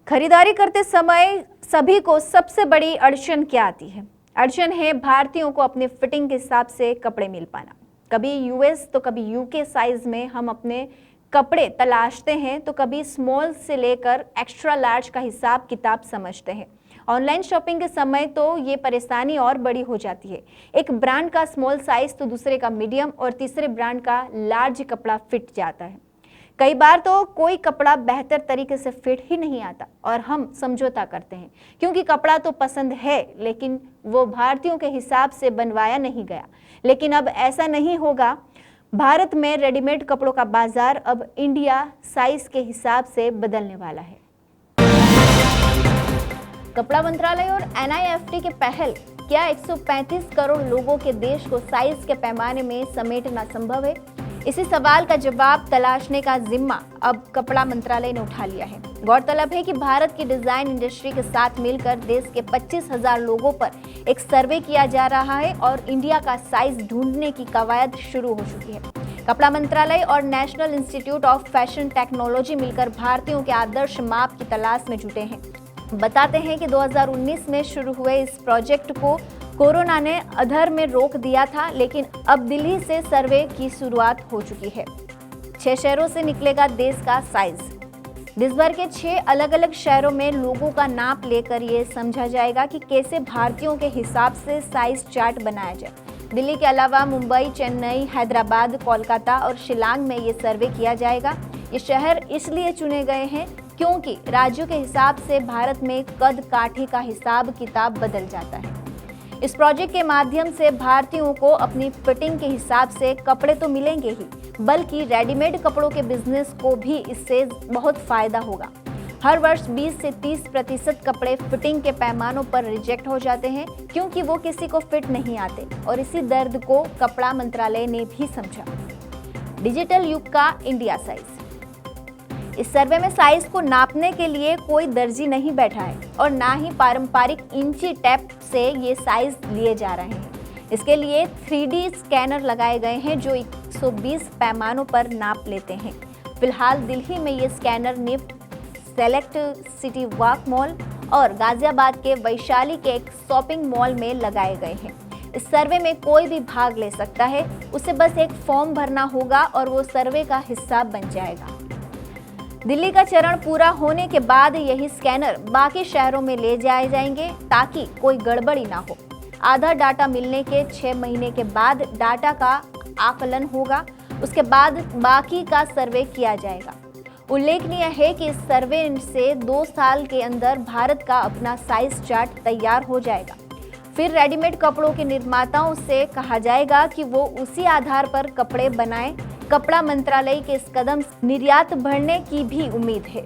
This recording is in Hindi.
खरीदारी करते समय सभी को सबसे बड़ी अड़चन क्या आती है? अड़चन है भारतीयों को अपने फिटिंग के हिसाब से कपड़े मिल पाना। कभी यूएस तो कभी यूके साइज में हम अपने कपड़े तलाशते हैं, तो कभी स्मॉल से लेकर एक्स्ट्रा लार्ज का हिसाब किताब समझते हैं। ऑनलाइन शॉपिंग के समय तो ये परेशानी और बड़ी हो जाती है। एक ब्रांड का स्मॉल साइज तो दूसरे का मीडियम और तीसरे ब्रांड का लार्ज कपड़ा फिट जाता है। कई बार तो कोई कपड़ा बेहतर तरीके से फिट ही नहीं आता और हम समझौता करते हैं, क्योंकि कपड़ा तो पसंद है लेकिन वो भारतीयों के हिसाब से बनवाया नहीं गया। लेकिन अब ऐसा नहीं होगा। भारत में रेडीमेड कपड़ों का बाजार अब इंडिया साइज के हिसाब से बदलने वाला है। कपड़ा मंत्रालय और NIFT के पहल, क्या 135 करोड़ लोगों के देश को साइज के पैमाने में समेटना संभव है? इसी सवाल का जवाब तलाशने का जिम्मा अब कपड़ा मंत्रालय ने उठा लिया है। गौरतलब है कि भारत की डिजाइन इंडस्ट्री के साथ मिलकर देश के 25,000 लोगों पर एक सर्वे किया जा रहा है और इंडिया का साइज ढूंढने की कवायद शुरू हो चुकी है। कपड़ा मंत्रालय और national institute of fashion technology मिलकर भारतीयों के आदर्श माप की तलाश में जुटे हैं। बताते हैं कि 2019 में शुरू हुए इस प्रोजेक्ट को कोरोना ने अधर में रोक दिया था, लेकिन अब दिल्ली से सर्वे की शुरुआत हो चुकी है। 6 शहरों से निकलेगा देश का साइज। देश भर के 6 अलग अलग शहरों में लोगों का नाप लेकर ये समझा जाएगा कि कैसे भारतीयों के हिसाब से साइज चार्ट बनाया जाए। दिल्ली के अलावा मुंबई, चेन्नई, हैदराबाद, कोलकाता और शिलांग में ये सर्वे किया जाएगा। ये शहर इसलिए चुने गए हैं क्योंकि राज्यों के हिसाब से भारत में कद काठी का हिसाब किताब बदल जाता है। इस प्रोजेक्ट के माध्यम से भारतीयों को अपनी फिटिंग के हिसाब से कपड़े तो मिलेंगे ही, बल्कि रेडीमेड कपड़ों के बिजनेस को भी इससे बहुत फायदा होगा। हर वर्ष 20 से 30% कपड़े फिटिंग के पैमानों पर रिजेक्ट हो जाते हैं क्योंकि वो किसी को फिट नहीं आते, और इसी दर्द को कपड़ा मंत्रालय ने भी समझा। डिजिटल युग का इंडिया साइज। इस सर्वे में साइज को नापने के लिए कोई दर्जी नहीं बैठा है और ना ही पारंपरिक इंची टेप से ये साइज लिए जा रहे हैं। इसके लिए 3D स्कैनर लगाए गए हैं जो 120 पैमानों पर नाप लेते हैं। फिलहाल दिल्ली में ये scanner NIFT, select city walk mall और गाजियाबाद के वैशाली के एक शॉपिंग मॉल में लगाए गए हैं। इस सर्वे में कोई भी भाग ले सकता है, उसे बस एक फॉर्म भरना होगा और वो सर्वे का हिस्सा बन जाएगा। दिल्ली का चरण पूरा होने के बाद यही स्कैनर बाकी शहरों में ले जाए जाएंगे ताकि कोई गड़बड़ी ना हो। आधा डाटा मिलने के 6 महीने के बाद डाटा का आकलन होगा, उसके बाद बाकी का सर्वे किया जाएगा। उल्लेखनीय है कि इस सर्वे से 2 साल के अंदर भारत का अपना साइज चार्ट तैयार हो जाएगा। फिर रेडीमेड कपड़ों के निर्माताओं से कहा जाएगा कि वो उसी आधार पर कपड़े बनाएं। कपड़ा मंत्रालय के इस कदम से निर्यात बढ़ने की भी उम्मीद है।